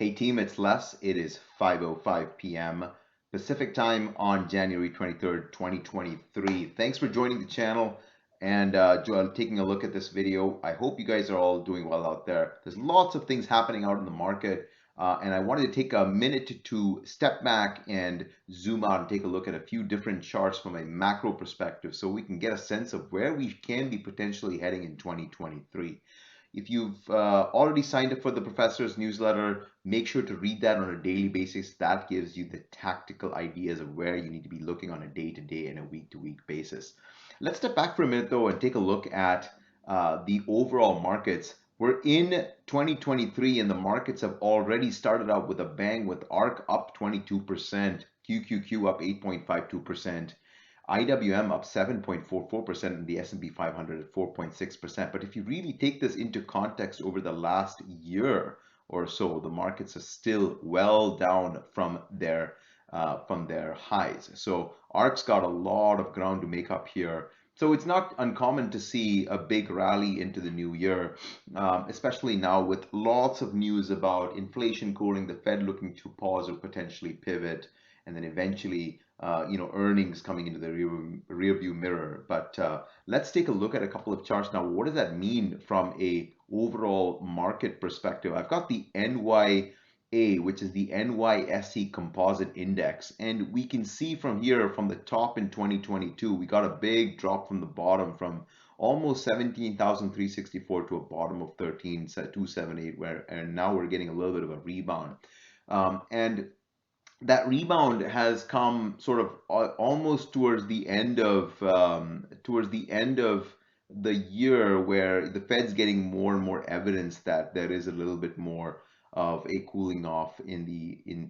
Hey team, it's Les. It is 5:05 p.m. Pacific time on January 23rd, 2023. Thanks for joining the channel and taking a look at this video. I hope you guys are all doing well out there. There's lots of things happening out in the market, and I wanted to take a minute to step back and zoom out and take a look at a few different charts from a macro perspective so we can get a sense of where we can be potentially heading in 2023. If you've already signed up for the professor's newsletter, make sure to read that on a daily basis. That gives you the tactical ideas of where you need to be looking on a day-to-day and a week-to-week basis. Let's step back for a minute though and take a look at the overall markets. We're in 2023 and the markets have already started out with a bang, with ARC up 22%, QQQ up 8.52%. IWM up 7.44% and the S&P 500 at 4.6%. But if you really take this into context over the last year or so, the markets are still well down from their highs. So ARC's got a lot of ground to make up here. So it's not uncommon to see a big rally into the new year, especially now with lots of news about inflation cooling, the Fed looking to pause or potentially pivot, and then eventually earnings coming into the rear view mirror. But let's take a look at a couple of charts now. What does that mean from a overall market perspective? I've got the NYA, which is the NYSE Composite Index, and we can see from here, from the top in 2022, we got a big drop from the bottom from almost 17,364 to a bottom of 13,278, and now we're getting a little bit of a rebound. And that rebound has come sort of almost towards the end of the year, where the Fed's getting more and more evidence that there is a little bit more of a cooling off in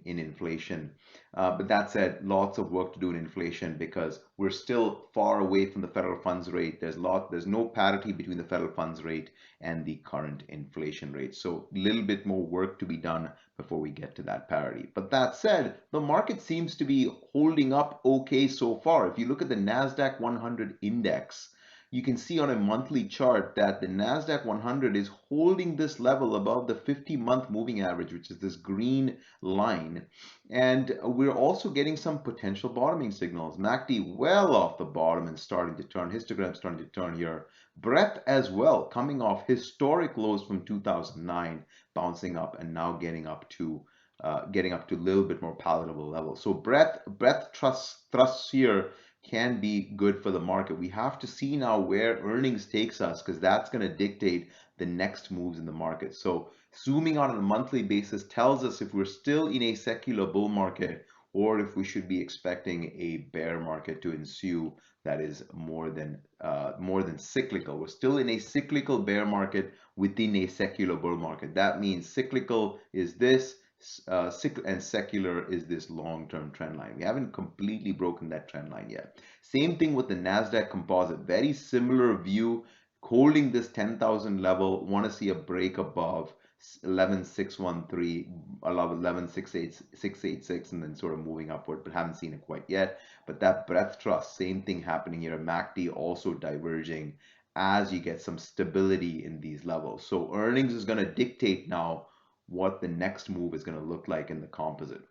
inflation. But that said, lots of work to do in inflation because we're still far away from the federal funds rate. There's no parity between the federal funds rate and the current inflation rate. So a little bit more work to be done before we get to that parity. But that said, the market seems to be holding up okay so far. If you look at the NASDAQ 100 index, you can see on a monthly chart that the NASDAQ 100 is holding this level above the 50-month moving average, which is this green line. And we're also getting some potential bottoming signals. MACD well off the bottom and starting to turn. Histogram starting to turn here. Breadth as well, coming off historic lows from 2009, bouncing up and now getting up to a little bit more palatable levels. So breadth thrusts here can be good for the market. We have to see now where earnings takes us, because that's going to dictate the next moves in the market. So zooming out on a monthly basis tells us if we're still in a secular bull market or if we should be expecting a bear market to ensue that is more than cyclical. We're still in a cyclical bear market within a secular bull market. That means cyclical is this, and secular is this long-term trend line. We haven't completely broken that trend line yet. Same thing with the NASDAQ Composite. Very similar view, holding this 10,000 level. Want to see a break above 11,613, 11,686, and then sort of moving upward, but haven't seen it quite yet. But that breadth trust, same thing happening here. MACD also diverging as you get some stability in these levels. So earnings is going to dictate now what the next move is going to look like in the composite.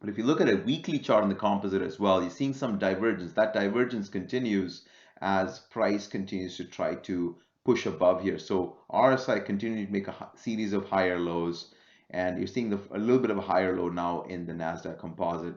But if you look at a weekly chart in the composite as well, you're seeing some divergence. That divergence continues as price continues to try to push above here. So RSI continuing to make a series of higher lows, and you're seeing a little bit of a higher low now in the NASDAQ composite.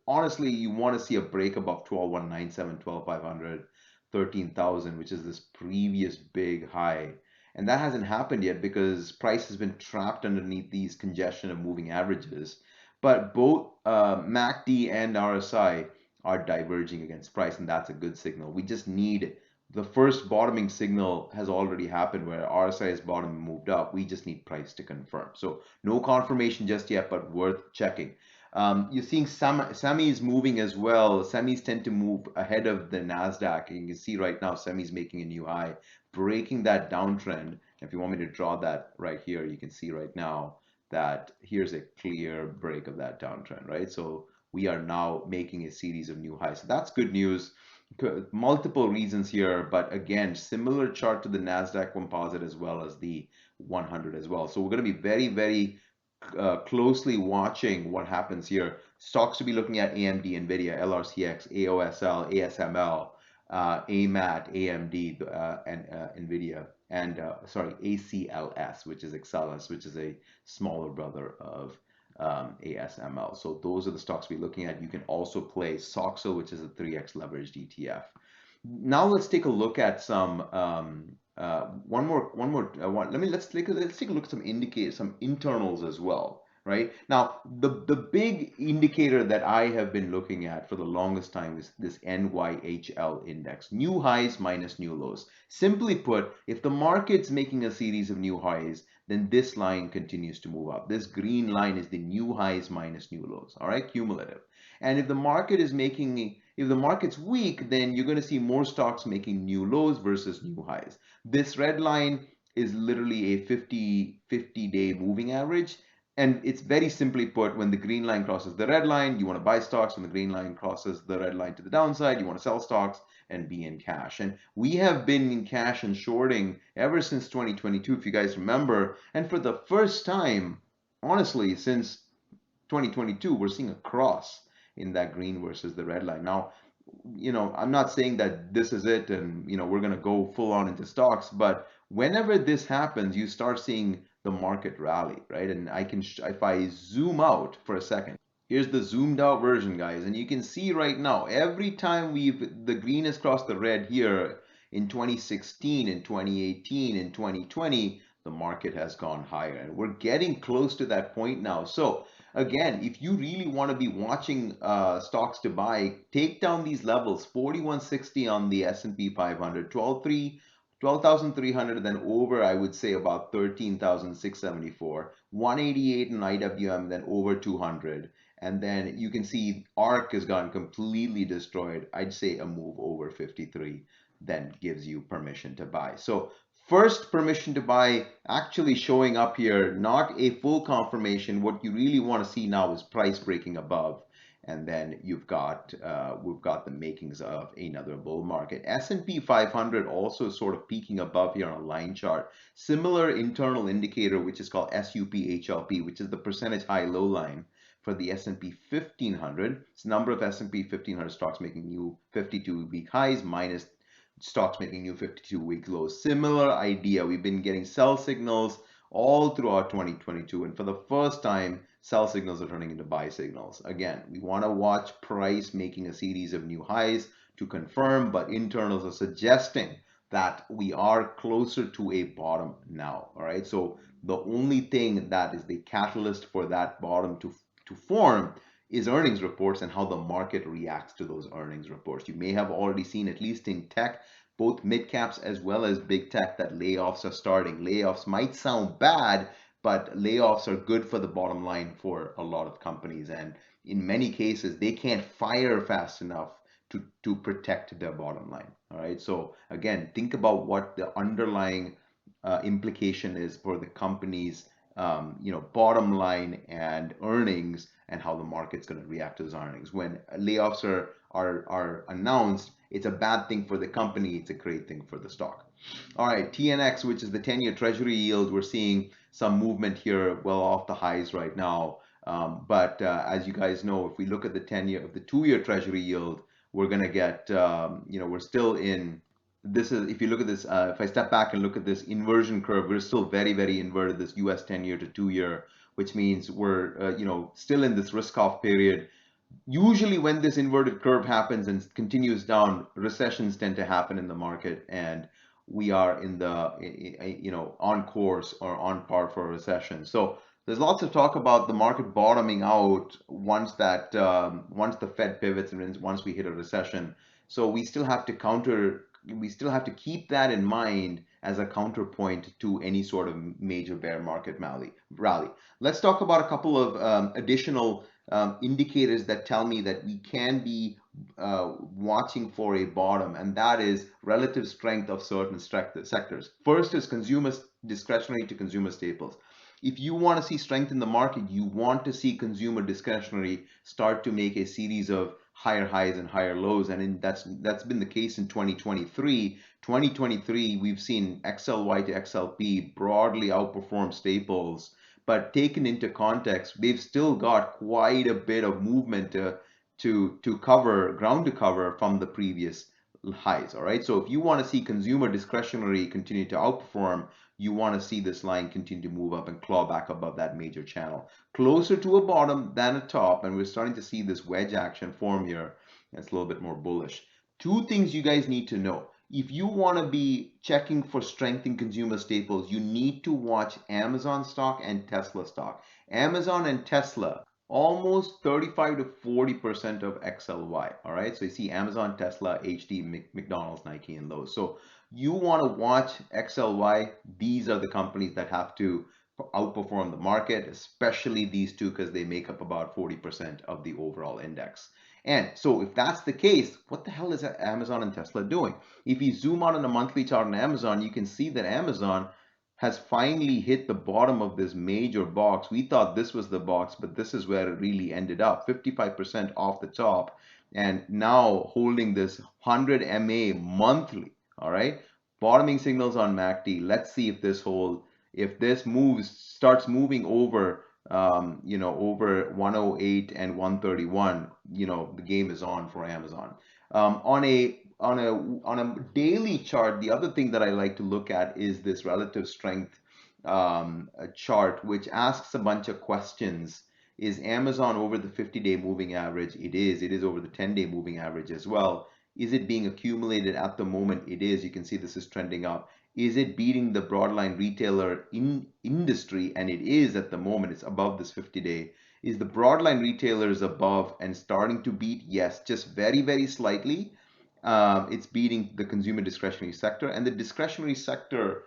Honestly, you want to see a break above 12,197, 12,500, 13,000, which is this previous big high. And that hasn't happened yet because price has been trapped underneath these congestion of moving averages. But both MACD and RSI are diverging against price, and that's a good signal. We just need the first bottoming signal has already happened where RSI has bottom and moved up. We just need price to confirm. So no confirmation just yet, but worth checking. You're seeing semis moving as well. Semis tend to move ahead of the NASDAQ. You can see right now semis making a new high, breaking that downtrend. If you want me to draw that right here, you can see right now that here's a clear break of that downtrend, right? So we are now making a series of new highs. So that's good news. Multiple reasons here, but again, similar chart to the NASDAQ composite as well as the 100 as well. So we're going to be very, very closely watching what happens here. Stocks to be looking at: AMD, Nvidia, LRCX, AOSL, ASML, AMAT, AMD, and Nvidia, and sorry, ACLS, which is Excelis, which is a smaller brother of ASML. So those are the stocks we're looking at. You can also play SOXO, which is a 3x leveraged ETF. Now let's take a look at some let's take a look at some indicators, some internals as well. Right now, the big indicator that I have been looking at for the longest time is this NYHL index, new highs minus new lows. Simply put, if the market's making a series of new highs, then this line continues to move up. This green line is the new highs minus new lows. All right, cumulative. And if the market's weak, then you're going to see more stocks making new lows versus new highs. This red line is literally a 50-day moving average. And it's very simply put: when the green line crosses the red line, you want to buy stocks. When the green line crosses the red line to the downside, you want to sell stocks and be in cash. And we have been in cash and shorting ever since 2022, if you guys remember. And for the first time, honestly, since 2022, we're seeing a cross in that green versus the red line. Now, I'm not saying that this is it and, we're going to go full on into stocks, but whenever this happens, you start seeing the market rally, right? And if I zoom out for a second, here's the zoomed out version, guys, and you can see right now, every time the green has crossed the red here in 2016, in 2018, in 2020, the market has gone higher, and we're getting close to that point now. So again, if you really want to be watching stocks to buy, take down these levels: 4160 on the S&P 500, 12,300, then over, I would say about 13,674, 188 in IWM, then over 200. And then you can see ARC has gotten completely destroyed. I'd say a move over 53 then gives you permission to buy. So first permission to buy actually showing up here, not a full confirmation. What you really want to see now is price breaking above, and then we've got the makings of another bull market. S&P 500 also sort of peaking above here on a line chart. Similar internal indicator, which is called SUP-HLP, which is the percentage high-low line for the S&P 1500. It's the number of S&P 1500 stocks making new 52-week highs minus stocks making new 52-week lows. Similar idea. We've been getting sell signals all throughout 2022, and for the first time, sell signals are turning into buy signals. Again, we want to watch price making a series of new highs to confirm, but internals are suggesting that we are closer to a bottom now. All right, so the only thing that is the catalyst for that bottom to form is earnings reports and how the market reacts to those earnings reports. You may have already seen, at least in tech, both mid caps as well as big tech, that layoffs are starting. Layoffs might sound bad, but layoffs are good for the bottom line for a lot of companies. And in many cases, they can't fire fast enough to protect their bottom line. All right. So again, think about what the underlying implication is for the company's bottom line and earnings, and how the market's going to react to those earnings. When layoffs are announced, it's a bad thing for the company. It's a great thing for the stock. All right, TNX, which is the 10-year Treasury yield, we're seeing some movement here, well off the highs right now. But as you guys know, if we look at the 2-year Treasury yield, we're going to get, we're still in. This is, if you look at this, if I step back and look at this inversion curve, we're still very, very inverted, this US 10-year to 2-year, which means we're, still in this risk-off period. Usually when this inverted curve happens and continues down, recessions tend to happen in the market, and we are in the, on course or on par for a recession. So there's lots of talk about the market bottoming out once the Fed pivots and once we hit a recession. So we still have to keep that in mind as a counterpoint to any sort of major bear market rally. Let's talk about a couple of additional indicators that tell me that we can be watching for a bottom, and that is relative strength of certain sectors. First is consumer discretionary to consumer staples. If you want to see strength in the market, you want to see consumer discretionary start to make a series of higher highs and higher lows, and that's been the case in 2023. 2023, we've seen XLY to XLP broadly outperform staples but taken into context, they've still got quite a bit of movement to cover ground to cover from the previous highs. All right. So if you want to see consumer discretionary continue to outperform, you want to see this line continue to move up and claw back above that major channel, closer to a bottom than a top. And we're starting to see this wedge action form here. It's a little bit more bullish. Two things you guys need to know. If you want to be checking for strength in consumer staples, you need to watch Amazon stock and Tesla stock. Amazon and Tesla, almost 35 to 40% of XLY. All right. So you see Amazon, Tesla, HD, McDonald's, Nike, and Lowe's. So you want to watch XLY. These are the companies that have to outperform the market, especially these two, because they make up about 40% of the overall index. And so if that's the case, what the hell is Amazon and Tesla doing? If you zoom out on a monthly chart on Amazon, you can see that Amazon has finally hit the bottom of this major box. We thought this was the box, but this is where it really ended up, 55% off the top, and now holding this 100 MA monthly. All right, bottoming signals on MACD. Let's see if if this starts moving over, over 108 and 131, the game is on for Amazon. On a daily chart, the other thing that I like to look at is this relative strength chart, which asks a bunch of questions. Is Amazon over the 50-day moving average? It is. It is over the 10-day moving average as well. Is it being accumulated at the moment? It is. You can see this is trending up. Is it beating the broadline retailer industry? And it is at the moment. It's above this 50-day. Is the broadline retailers above and starting to beat? Yes, just very, very slightly. It's beating the consumer discretionary sector, and the discretionary sector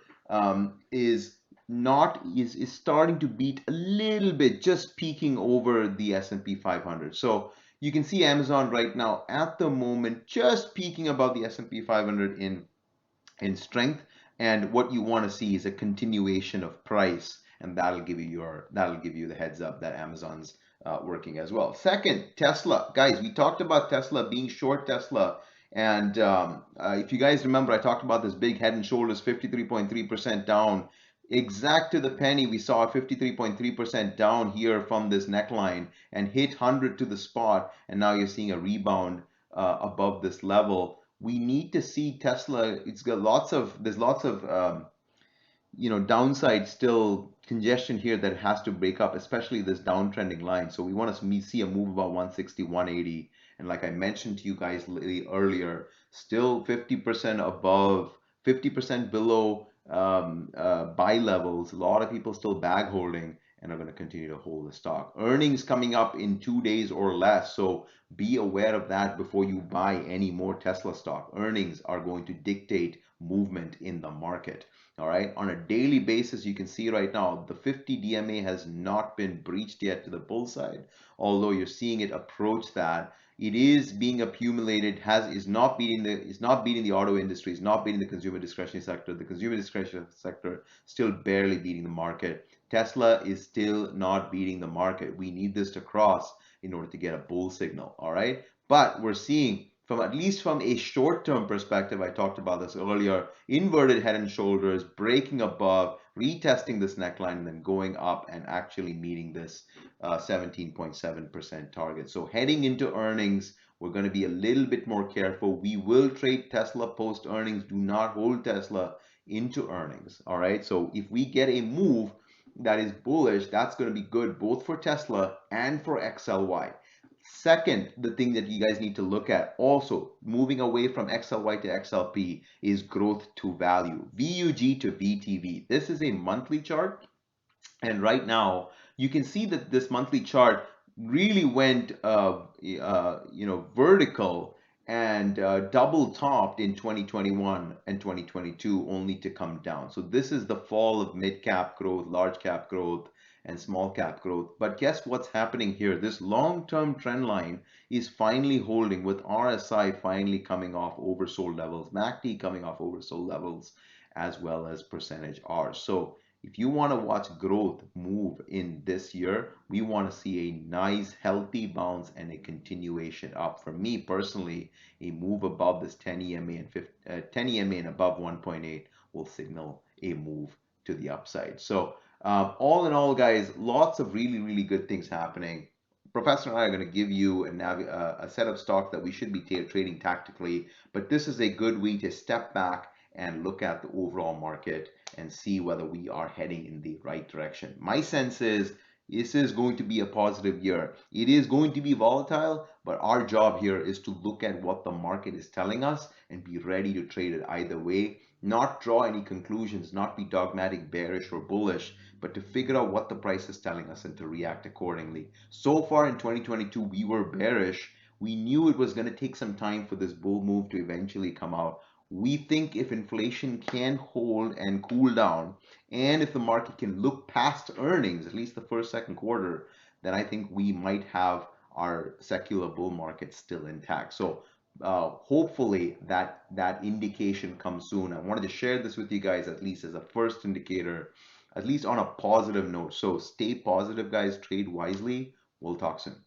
is not is starting to beat a little bit, just peaking over the S&P 500. So you can see Amazon right now at the moment just peaking above the S&P 500 in strength, and what you want to see is a continuation of price, and that'll give you the heads up that Amazon's working as well. Second, Tesla. Guys, we talked about Tesla being short Tesla. And if you guys remember, I talked about this big head and shoulders 53.3% down. Exact to the penny, we saw a 53.3% down here from this neckline and hit 100 to the spot. And now you're seeing a rebound above this level. We need to see Tesla. There's lots of downside still congestion here that has to break up, especially this downtrending line. So we want to see a move about 160, 180. And like I mentioned to you guys earlier, still 50% above, 50% below buy levels. A lot of people still bag holding and are going to continue to hold the stock. Earnings coming up in 2 days or less. So be aware of that before you buy any more Tesla stock. Earnings are going to dictate movement in the market. All right, on a daily basis, you can see right now the 50 DMA has not been breached yet to the bull side, although you're seeing it approach that. It is being accumulated, is not beating the auto industry, is not beating the consumer discretionary sector. The consumer discretionary sector still barely beating the market. Tesla is still not beating the market. We need this to cross in order to get a bull signal. All right, but we're seeing, at least from a short-term perspective, I talked about this earlier, inverted head and shoulders, breaking above, retesting this neckline, and then going up and actually meeting this 17.7% target. So heading into earnings, we're going to be a little bit more careful. We will trade Tesla post earnings. Do not hold Tesla into earnings. All right. So if we get a move that is bullish, that's going to be good both for Tesla and for XLY. Second, the thing that you guys need to look at also, moving away from XLY to XLP, is growth to value, VUG to VTV. This is a monthly chart, and right now you can see that this monthly chart really went vertical and double topped in 2021 and 2022, only to come down. So this is the fall of mid cap growth, large cap growth, and small cap growth. But guess what's happening here? This long-term trend line is finally holding, with RSI finally coming off oversold levels, MACD coming off oversold levels, as well as percentage R. So if you want to watch growth move in this year, we want to see a nice healthy bounce and a continuation up. For me personally, a move above this 10 EMA and 10 EMA and above 1.8 will signal a move to the upside. So All in all, guys, lots of really, really good things happening. Professor and I are going to give you a set of stocks that we should be trading tactically, but this is a good way to step back and look at the overall market and see whether we are heading in the right direction. My sense is this is going to be a positive year. It is going to be volatile, but our job here is to look at what the market is telling us and be ready to trade it either way, not draw any conclusions, not be dogmatic, bearish, or bullish, but to figure out what the price is telling us and to react accordingly. So far in 2022, we were bearish. We knew it was going to take some time for this bull move to eventually come out. We think if inflation can hold and cool down, and if the market can look past earnings, at least the first, second quarter, then I think we might have our secular bull market still intact. So hopefully that indication comes soon. I wanted to share this with you guys at least as a first indicator, at least on a positive note. So stay positive, guys. Trade wisely. We'll talk soon.